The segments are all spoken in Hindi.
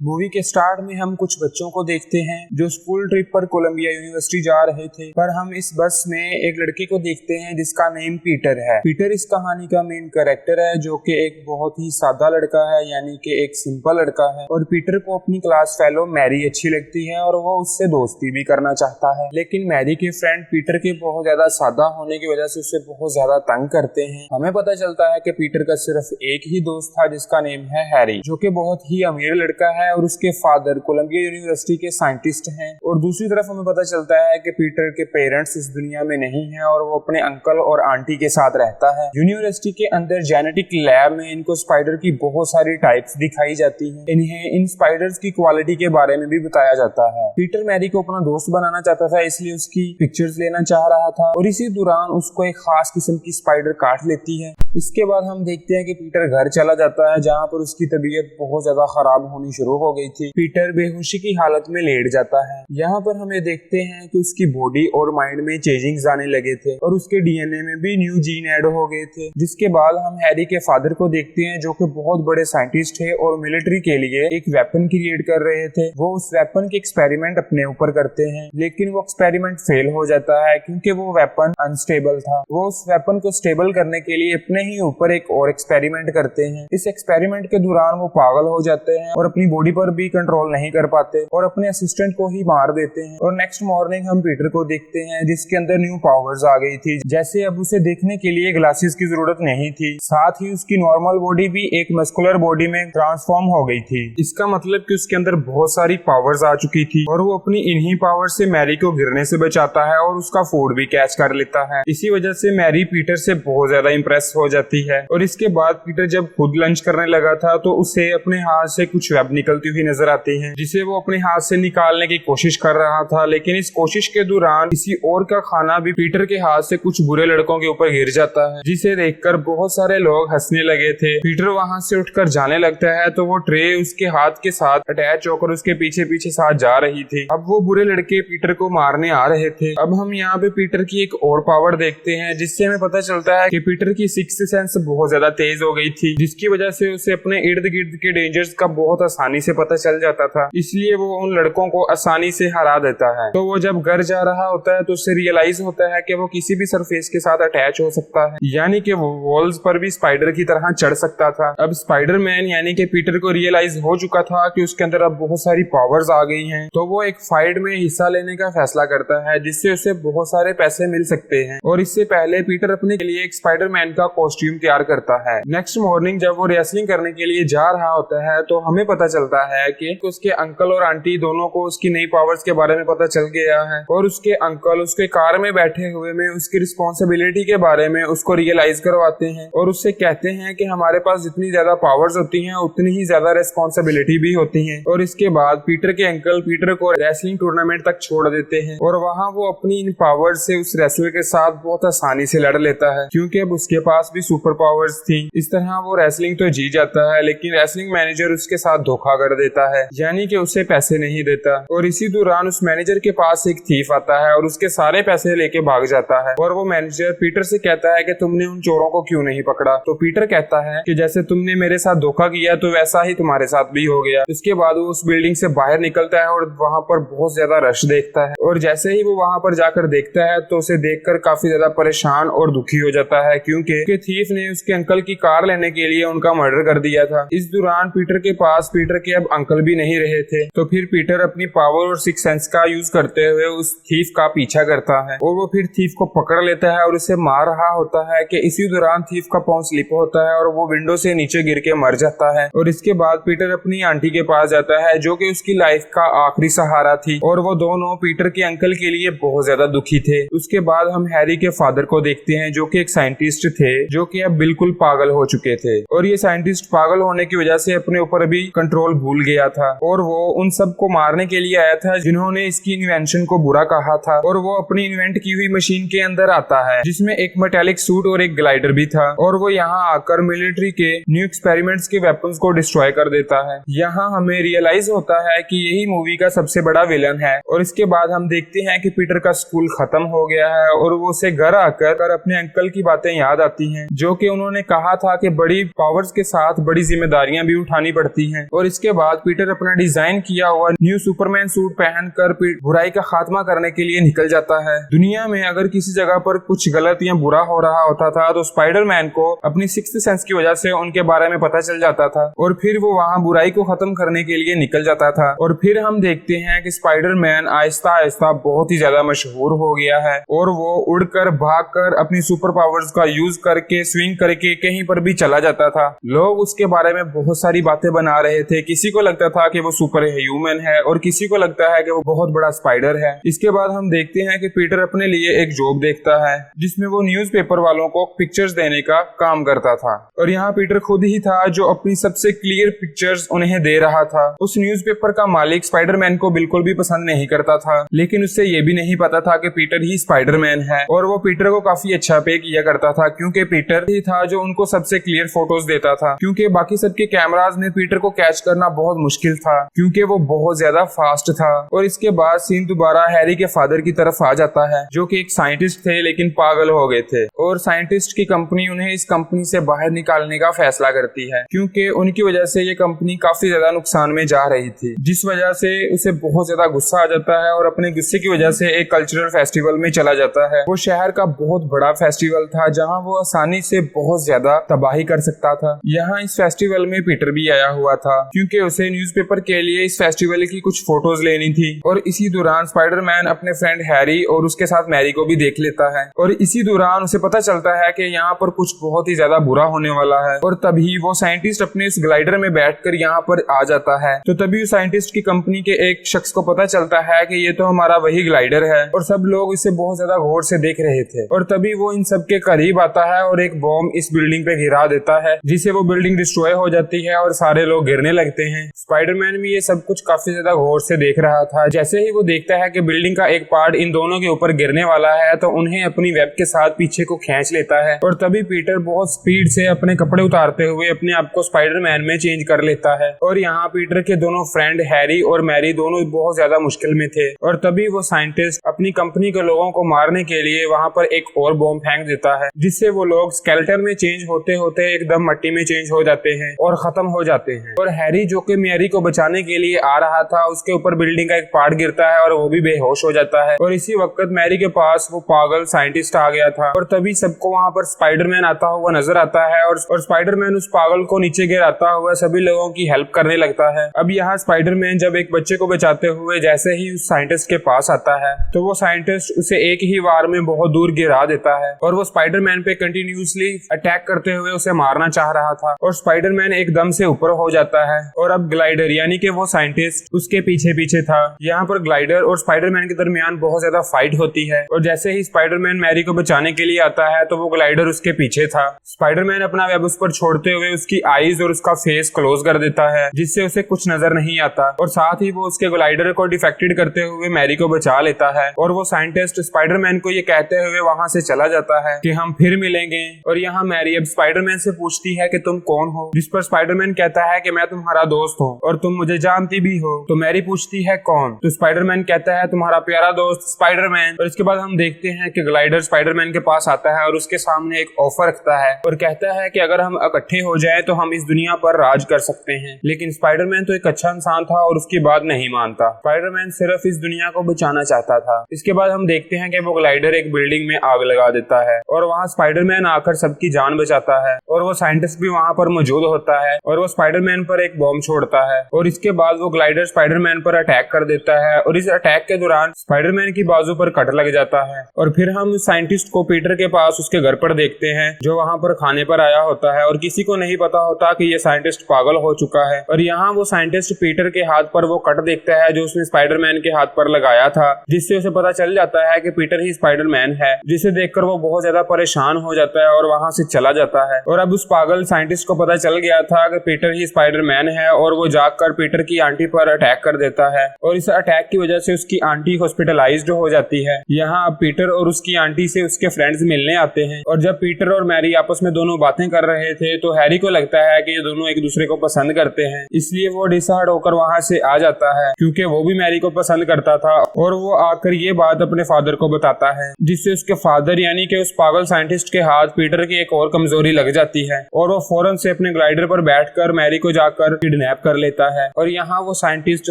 मूवी के स्टार्ट में हम कुछ बच्चों को देखते हैं जो स्कूल ट्रिप पर कोलंबिया यूनिवर्सिटी जा रहे थे। पर हम इस बस में एक लड़के को देखते हैं जिसका नेम पीटर है। पीटर इस कहानी का मेन कैरेक्टर है जो कि एक बहुत ही सादा लड़का है, यानी कि एक सिंपल लड़का है। और पीटर को अपनी क्लास फेलो मैरी अच्छी लगती है और वो उससे दोस्ती भी करना चाहता है। लेकिन मैरी के फ्रेंड पीटर के बहुत ज्यादा सादा होने की वजह से उसे बहुत ज्यादा तंग करते हैं। हमें पता चलता है कि पीटर का सिर्फ एक ही दोस्त था जिसका नेम है हैरी, जो कि बहुत ही अमीर लड़का है और उसके फादर कोलंबिया यूनिवर्सिटी के साइंटिस्ट हैं। और दूसरी तरफ हमें पता चलता है कि पीटर के पेरेंट्स इस दुनिया में नहीं हैं और वो अपने अंकल और आंटी के साथ रहता है। यूनिवर्सिटी के अंदर जेनेटिक लैब में इनको स्पाइडर की बहुत सारी टाइप्स दिखाई जाती हैं। इन्हें इन स्पाइडर्स की क्वालिटी के बारे में भी बताया जाता है। पीटर मैरी को अपना दोस्त बनाना चाहता था, इसलिए उसकी पिक्चर्स लेना चाह रहा था और इसी दौरान उसको एक खास किस्म की स्पाइडर काट लेती है। इसके बाद हम देखते हैं कि पीटर घर चला जाता है जहाँ पर उसकी तबीयत बहुत ज्यादा खराब होनी शुरू हो गई थी। पीटर बेहोशी की हालत में लेट जाता है। यहाँ पर हमें देखते हैं कि उसकी बॉडी और माइंड में चेंजिंग्स आने लगे थे और उसके डीएनए में भी न्यू जीन ऐड हो गए थे। जिसके बाद हम हैरी के फादर को देखते हैं जो कि बहुत बड़े साइंटिस्ट थे और मिलिट्री के लिए एक वेपन क्रिएट कर रहे थे। वो उस वेपन के एक्सपेरिमेंट अपने ऊपर करते हैं, लेकिन वो एक्सपेरिमेंट फेल हो जाता है क्योंकि वो वेपन अनस्टेबल था। वो उस वेपन को स्टेबल करने के लिए अपने ही ऊपर एक और एक्सपेरिमेंट करते हैं। इस एक्सपेरिमेंट के दौरान वो पागल हो जाते हैं और अपनी बॉडी पर भी कंट्रोल नहीं कर पाते और अपने असिस्टेंट को ही मार देते हैं। और नेक्स्ट मॉर्निंग हम पीटर को देखते हैं जिसके अंदर न्यू पावर्स आ गई थी। जैसे अब उसे देखने के लिए ग्लासेस की जरूरत नहीं थी, साथ ही उसकी नॉर्मल बॉडी भी एक मस्कुलर बॉडी में ट्रांसफॉर्म हो गई थी। इसका मतलब कि उसके अंदर बहुत सारी पावर्स आ चुकी थी और वो अपनी इन्हीं पावर से मैरी को गिरने से बचाता है और उसका फूड भी कैच कर लेता है। इसी वजह से मैरी पीटर से बहुत ज्यादा इंप्रेस हो जाती है। और इसके बाद पीटर जब खुद लंच करने लगा था तो उसे अपने हाथ से कुछ वेब निकलती हुई नजर आती है, जिसे वो अपने हाथ से निकालने की कोशिश कर रहा था। लेकिन इस कोशिश के दौरान किसी और का खाना भी पीटर के हाथ से कुछ बुरे लड़कों के ऊपर गिर जाता है, जिसे देखकर बहुत सारे लोग हंसने लगे थे। पीटर वहां से उठकर जाने लगता है तो वो ट्रे उसके हाथ के साथ अटैच होकर उसके पीछे पीछे साथ जा रही थी। अब वो बुरे लड़के पीटर को मारने आ रहे थे। अब हम यहाँ पे पीटर की एक और पावर देखते हैं जिससे हमें पता चलता है कि पीटर की सिक्स्थ सेंस बहुत ज्यादा तेज हो गई थी, जिसकी वजह से उसे अपने इर्द गिर्द के डेंजर्स का बहुत आसानी से पता चल जाता था। इसलिए वो उन लड़कों को आसानी से हरा देता है। तो वो जब घर जा रहा होता है तो उसे रियलाइज होता है कि वो किसी भी सरफेस के साथ अटैच हो सकता है, यानी कि वो वॉल्स पर भी स्पाइडर की तरह चढ़ सकता था। अब स्पाइडरमैन यानी कि पीटर को रियलाइज हो चुका था कि उसके अंदर अब बहुत सारी पावर्स आ गई हैं। तो वो एक फाइट में हिस्सा लेने का फैसला करता है जिससे उसे बहुत सारे पैसे मिल सकते हैं। और इससे पहले पीटर अपने लिए एक स्पाइडरमैन का कॉस्ट्यूम तैयार करता है। नेक्स्ट मॉर्निंग जब वो रेसलिंग करने के लिए जा रहा होता है तो हमें पता चलता है कि उसके अंकल और आंटी दोनों को उसकी नई पावर्स के बारे में पता चल गया है और उसके अंकल उसके कार में बैठे हुए में उसकी रिस्पॉन्सिबिलिटी के बारे में उसको रियलाइज करवाते हैं और उससे कहते हैं कि हमारे पास जितनी ज्यादा पावर्स होती हैं उतनी ही ज्यादा रिस्पॉन्सिबिलिटी भी होती है। और इसके बाद पीटर के अंकल पीटर को रेसलिंग टूर्नामेंट तक छोड़ देते हैं और वहाँ वो अपनी इन पावर्स से उस रेसलर के साथ बहुत आसानी से लड़ लेता है क्योंकि अब उसके पास भी सुपर पावर्स थी। इस तरह वो रेसलिंग तो जीत जाता है, लेकिन रेसलिंग मैनेजर उसके साथ धोखा कर देता है, यानी कि उसे पैसे नहीं देता। और इसी दौरान उस मैनेजर के पास एक थीफ आता है और उसके सारे पैसे लेके भाग जाता है। और वो मैनेजर पीटर से कहता है कि तुमने उन चोरों को क्यों नहीं पकड़ा। तो पीटर कहता है कि जैसे तुमने मेरे साथ धोखा किया तो वैसा ही तुम्हारे साथ भी हो गया। इसके बाद वो उस बिल्डिंग से बाहर निकलता है और वहाँ पर बहुत ज्यादा रश देखता है। और जैसे ही वो वहाँ पर जाकर देखता है तो उसे देखकर काफी ज्यादा परेशान और दुखी हो जाता है क्योंकि थीफ ने उसके अंकल की कार लेने के लिए उनका मर्डर कर दिया था। इस दौरान पीटर के पास पीटर के अब अंकल भी नहीं रहे थे। तो फिर पीटर अपनी पावर और सिक्स सेंस का यूज करते हुए उस थीफ का पीछा करता है और वो फिर थीफ को पकड़ लेता है और उसे मार रहा होता है कि इसी दौरान थीफ का पांव स्लिप होता है और वो विंडो से नीचे गिर के मर जाता है। और इसके बाद पीटर अपनी आंटी के पास जाता है जो कि उसकी लाइफ का आखिरी सहारा थी और वो दोनों पीटर के अंकल के लिए बहुत ज्यादा दुखी थे। उसके बाद हम हैरी के फादर को देखते हैं जो कि एक साइंटिस्ट थे जो कि अब बिल्कुल पागल हो चुके थे। और ये साइंटिस्ट पागल होने की वजह से अपने ऊपर भी कंट्रोल भूल गया था और वो उन सब को मारने के लिए आया था जिन्होंने इसकी इन्वेंशन को बुरा कहा था। और वो अपनी इन्वेंट की हुई मशीन के अंदर आता है जिसमें एक मेटालिक सूट और एक ग्लाइडर भी था और वो यहाँ आकर मिलिट्री के न्यू एक्सपेरिमेंट्स के वेपन्स को डिस्ट्रॉय कर देता है। यहाँ हमें रियलाइज होता है कि यही मूवी का सबसे बड़ा विलन है। और इसके बाद हम देखते हैं कि पीटर का स्कूल खत्म हो गया है और वो उसे घर आकर अपने अंकल की बातें याद आती हैं जो कि उन्होंने कहा था कि बड़ी पावर्स के साथ बड़ी जिम्मेदारियां भी उठानी पड़ती हैं। और इसके इसके बाद पीटर अपना डिजाइन किया हुआ न्यू सुपरमैन सूट पहनकर बुराई का खात्मा करने के लिए निकल जाता है। दुनिया में अगर किसी जगह पर कुछ गलत या बुरा हो रहा होता था तो स्पाइडरमैन को अपनी सिक्स्थ सेंस की वजह से उनके बारे में पता चल जाता था और फिर वो वहाँ बुराई को खत्म करने के लिए निकल जाता था। और फिर हम देखते हैं कि स्पाइडरमैन आहिस्ता आहिस्ता बहुत ही ज्यादा मशहूर हो गया है और वो उड़कर भागकर अपनी सुपर पावर्स का यूज करके स्विंग करके कहीं पर भी चला जाता था। लोग उसके बारे में बहुत सारी बातें बना रहे थे। किसी को लगता था कि वो सुपर ह्यूमन है और किसी को लगता है कि वो बहुत बड़ा स्पाइडर है। इसके बाद हम देखते हैं कि पीटर अपने लिए एक जॉब देखता है जिसमें वो न्यूज़पेपर वालों को पिक्चर्स देने का काम करता था और यहाँ पीटर खुद ही था जो अपनी सबसे क्लियर पिक्चर्स उन्हें दे रहा था। उस न्यूज़पेपर का मालिक स्पाइडरमैन को बिल्कुल भी पसंद नहीं करता था, लेकिन उससे ये भी नहीं पता था कि पीटर ही स्पाइडरमैन है और वो पीटर को काफी अच्छा पे किया करता था क्योंकि पीटर ही था जो उनको सबसे क्लियर फोटोज देता था, क्योंकि बाकी सबके कैमराज में पीटर को कैच करना बहुत मुश्किल था क्योंकि वो बहुत ज्यादा फास्ट था। और इसके बाद सीन दोबारा हैरी के फादर की तरफ आ जाता है जो कि एक साइंटिस्ट थे लेकिन पागल हो गए थे और साइंटिस्ट की कंपनी उन्हें इस कंपनी से बाहर निकालने का फैसला करती है क्योंकि उनकी वजह से ये कंपनी काफी ज्यादा नुकसान में जा रही थी, जिस वजह से उसे बहुत ज्यादा गुस्सा आ जाता है और अपने गुस्से की वजह से एक कल्चरल फेस्टिवल में चला जाता है। वो शहर का बहुत बड़ा फेस्टिवल था जहाँ वो आसानी से बहुत ज्यादा तबाही कर सकता था। यहाँ इस फेस्टिवल में पीटर भी आया हुआ था क्योंकि उसे न्यूज़पेपर के लिए इस फेस्टिवल की कुछ फोटोज लेनी थी और इसी दौरान स्पाइडरमैन अपने फ्रेंड हैरी और उसके साथ मैरी को भी देख लेता है और इसी दौरान उसे पता चलता है कि यहाँ पर कुछ बहुत ही ज्यादा बुरा होने वाला है और तभी वो साइंटिस्ट अपने उस ग्लाइडर में बैठकर यहाँ पर आ जाता है। तो तभी उस साइंटिस्ट की कंपनी के एक शख्स को पता चलता है कि ये तो हमारा वही ग्लाइडर है और सब लोग इसे बहुत ज्यादा गौर से देख रहे थे और तभी वो इन सब के करीब आता है और एक बॉम्ब इस बिल्डिंग पे गिरा देता है जिससे वो बिल्डिंग डिस्ट्रॉय हो जाती है और सारे लोग गिरने लगते हैं। स्पाइडरमैन भी ये सब कुछ काफी ज्यादा गौर से देख रहा था। जैसे ही वो देखता है कि बिल्डिंग का एक पार्ट इन दोनों के ऊपर गिरने वाला है तो उन्हें अपनी वेब के साथ पीछे को खींच लेता है और तभी पीटर बहुत स्पीड से अपने कपड़े उतारते हुए अपने आप को स्पाइडरमैन में चेंज कर लेता है और यहाँ पीटर के दोनों फ्रेंड हैरी और मैरी दोनों बहुत ज्यादा मुश्किल में थे और तभी वो साइंटिस्ट अपनी कंपनी के लोगों को मारने के लिए वहाँ पर एक और बॉम्ब फेंक देता है जिससे वो लोग स्केलेटन में चेंज होते होते एकदम मिट्टी में चेंज हो जाते हैं और खत्म हो जाते हैं। और हैरी जो कि मैरी को बचाने के लिए आ रहा था उसके ऊपर बिल्डिंग का एक पार्ट गिरता है और वो भी बेहोश हो जाता है और इसी वक्त मैरी के पास वो पागल साइंटिस्ट आ गया था और तभी सबको वहाँ पर स्पाइडरमैन आता हुआ नजर आता है और स्पाइडरमैन उस पागल को नीचे गिराता हुआ सभी लोगों की हेल्प करने लगता है। अब यहाँ स्पाइडरमैन जब एक बच्चे को बचाते हुए जैसे ही उस साइंटिस्ट के पास आता है तो वो साइंटिस्ट उसे एक ही वार में बहुत दूर गिरा देता है और वो स्पाइडरमैन पे कंटिन्यूअसली अटैक करते हुए उसे मारना चाह रहा था और स्पाइडरमैन एकदम से ऊपर हो जाता है और अब ग्लाइडर यानी कि वो साइंटिस्ट उसके पीछे पीछे था। यहाँ पर ग्लाइडर और स्पाइडरमैन के दरमियान बहुत ज्यादा फाइट होती है और जैसे ही स्पाइडरमैन मैरी को बचाने के लिए आता है तो वो ग्लाइडर उसके पीछे था। स्पाइडरमैन अपना वेब उस पर छोड़ते हुए उसकी आईज और उसका फेस क्लोज कर देता है जिससे उसे कुछ नजर नहीं आता और साथ ही वो उसके ग्लाइडर को डिफेक्टेड करते हुए मैरी को बचा लेता है और वो साइंटिस्ट स्पाइडरमैन को ये कहते हुए वहाँ से चला जाता है कि हम फिर मिलेंगे। और यहाँ मैरी अब स्पाइडरमैन से पूछती है कि तुम कौन हो, जिस पर स्पाइडरमैन कहता है कि मैं तुम्हारा दोस्त हूँ और तुम मुझे जानती भी हो। तो मैरी पूछती है कौन, तो स्पाइडरमैन कहता है तुम्हारा प्यारा दोस्त स्पाइडरमैन। और इसके बाद हम देखते हैं कि ग्लाइडर स्पाइडरमैन के पास आता है और उसके सामने एक ऑफर रखता है और कहता है कि अगर हम इकट्ठे हो जाए तो हम इस दुनिया पर राज कर सकते हैं। लेकिन स्पाइडरमैन तो एक अच्छा इंसान था और उसकी बात नहीं मानता। स्पाइडरमैन सिर्फ इस दुनिया को बचाना चाहता था। इसके बाद हम देखते हैं कि वो ग्लाइडर एक बिल्डिंग में आग लगा देता है और वहाँ स्पाइडरमैन आकर सबकी जान बचाता है और वो साइंटिस्ट भी वहाँ पर मौजूद होता है और वो स्पाइडरमैन पर एक बॉम्ब छोड़ता है और इसके बाद वो ग्लाइडर स्पाइडरमैन पर अटैक कर देता है और इस अटैक के दौरान स्पाइडरमैन की बाजू पर कट लग जाता है। और फिर हम साइंटिस्ट को पीटर के पास उसके घर पर देखते हैं जो वहाँ पर खाने पर आया होता है और किसी को नहीं पता होता कि ये साइंटिस्ट पागल हो चुका है। और यहाँ वो साइंटिस्ट पीटर के हाथ पर वो कट देखता है जो उसने स्पाइडरमैन के हाथ पर लगाया था, जिससे उसे पता चल जाता है कि पीटर ही स्पाइडरमैन है, जिसे देखकर वो बहुत ज्यादा परेशान हो जाता है और वहाँ से चला जाता है। और अब उस पागल साइंटिस्ट को पता चल गया था कि पीटर ही स्पाइडरमैन है और वो जाकर पीटर की आंटी पर अटैक कर देता है और इस अटैक की वजह से उसकी आंटी हॉस्पिटलाइज्ड हो जाती है। यहाँ अब पीटर और उसकी आंटी से उसके फ्रेंड्स मिलने आते हैं और जब पीटर और मैरी आपस में दोनों बातें कर रहे थे तो हैरी को लगता है कि ये दोनों एक दूसरे को पसंद करते हैं, इसलिए वो डिसाइड होकर वहाँ से आ जाता है क्योंकि वो भी मैरी को पसंद करता था। और वो आकर ये बात अपने फादर को बताता है, जिससे उसके फादर यानी कि उस पागल साइंटिस्ट के हाथ पीटर की एक और कमजोरी लग जाती है और वो फौरन से अपने ग्लाइडर पर बैठकर मैरी को जाकर किडनैप कर लेता है और यहाँ वो साइंटिस्ट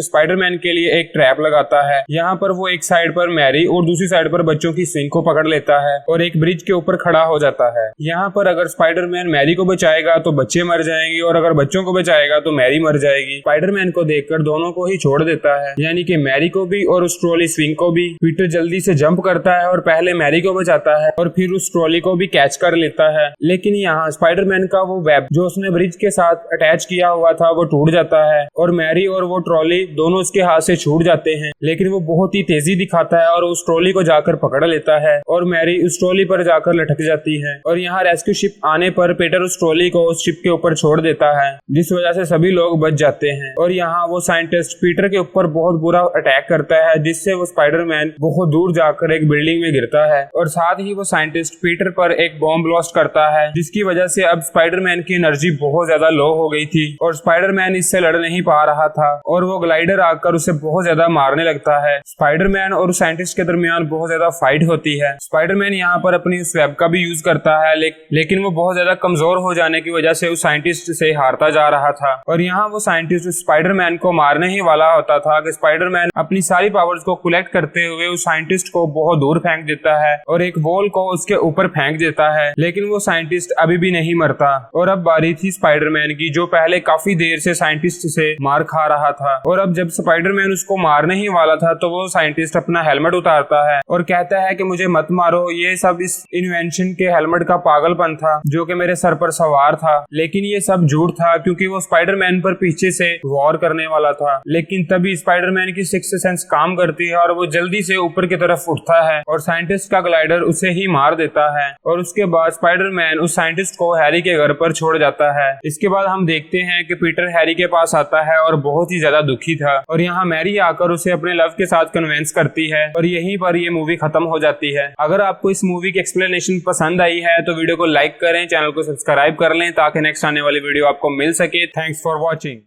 स्पाइडरमैन के लिए एक ट्रैप लगाता है। यहाँ पर वो एक साइड पर मैरी और दूसरी साइड पर बच्चों की स्विंग को पकड़ लेता है और एक ब्रिज के ऊपर खड़ा हो जाता है। यहाँ पर अगर स्पाइडरमैन मैरी को बचाएगा तो बच्चे मर जाएंगे और अगर बच्चों को बचाएगा तो मैरी मर जाएगी। स्पाइडरमैन को देखकर दोनों को ही छोड़ देता है, यानी कि मैरी को भी और उस ट्रॉली स्विंग को भी। पीटर जल्दी से जंप करता है और पहले मैरी को बचाता है और फिर उस ट्रॉली को भी कैच कर लेता है। लेकिन यहाँ स्पाइडरमैन का वो वेब जो उसने ब्रिज के साथ अटैच किया हुआ था वो टूट जाता है और मैरी और वो ट्रॉली दोनों उसके हाथ से छूट जाते हैं। लेकिन वो बहुत ही तेजी दिखाता है और उस ट्रॉली को जाकर पकड़ लेता है और मैरी उस ट्रॉली पर जाकर लटक जाती है। और यहाँ रेस्क्यू शिप आने पर पीटर उस ट्रॉली को उस शिप के ऊपर छोड़ देता है, जिस वजह से सभी लोग बच जाते हैं। और यहाँ वो साइंटिस्ट पीटर के ऊपर बहुत बुरा अटैक करता है, जिससे वो स्पाइडरमैन बहुत दूर जाकर एक बिल्डिंग में गिरता है। और साथ ही वो साइंटिस्ट पीटर पर एक बॉम्ब ब्लास्ट करता है, जिसकी वजह से अब स्पाइडरमैन की एनर्जी बहुत ज्यादा लो हो गई थी और स्पाइडरमैन इससे लड़ नहीं पा रहा था और वो ग्लाइडर आकर उसे बहुत ज्यादा मारने लगता है। स्पाइडरमैन और साइंटिस्ट के दरमियान बहुत ज्यादा फाइट होती है। स्पाइडरमैन यहाँ पर अपनी उस वेब का भी यूज करता है, लेकिन वो बहुत ज्यादा कमजोर हो जाने की वजह से उस साइंटिस्ट से हारता जा रहा था। और यहाँ वो साइंटिस्ट स्पाइडरमैन को मारने ही वाला होता था कि स्पाइडरमैन अपनी सारी पावर्स को कलेक्ट करते हुए उस साइंटिस्ट को बहुत दूर फेंक देता है और एक वॉल को उसके ऊपर फेंक देता है। लेकिन वो साइंटिस्ट अभी भी नहीं मरता और अब बारी थी स्पाइडरमैन की, जो पहले काफी देर से साइंटिस्ट से मार खा रहा था। और अब जब स्पाइडरमैन उसको मारने ही वाला था तो वो साइंटिस्ट अपना हेलमेट उतारता है और कहता है कि मुझे मत मारो, ये सब इस इन्वेंशन के हेलमेट का पागलपन था जो कि मेरे सर पर सवार था। लेकिन ये सब झूठ था क्योंकि वो स्पाइडरमैन पर पीछे से वॉर करने वाला था। लेकिन तभी स्पाइडरमैन की सिक्स्थ सेंस काम करती है और वो जल्दी से ऊपर की तरफ उठता है और साइंटिस्ट का ग्लाइडर उसे ही मार देता है। और उसके बाद स्पाइडरमैन उस साइंटिस्ट को हैरी के घर पर छोड़ जाता है। इसके बाद हम देखते हैं कि पीटर हैरी के पास आता है और बहुत ही ज्यादा दुखी था और यहाँ मैरी आकर उसे अपने लव के साथ कन्विंस करती है और यहीं पर ये मूवी खत्म हो जाती है। अगर आपको इस मूवी की एक्सप्लेनेशन पसंद आई है तो वीडियो को लाइक करें, चैनल को सब्सक्राइब कर लें ताकि नेक्स्ट आने वाली वीडियो आपको मिल सके। Thanks for watching.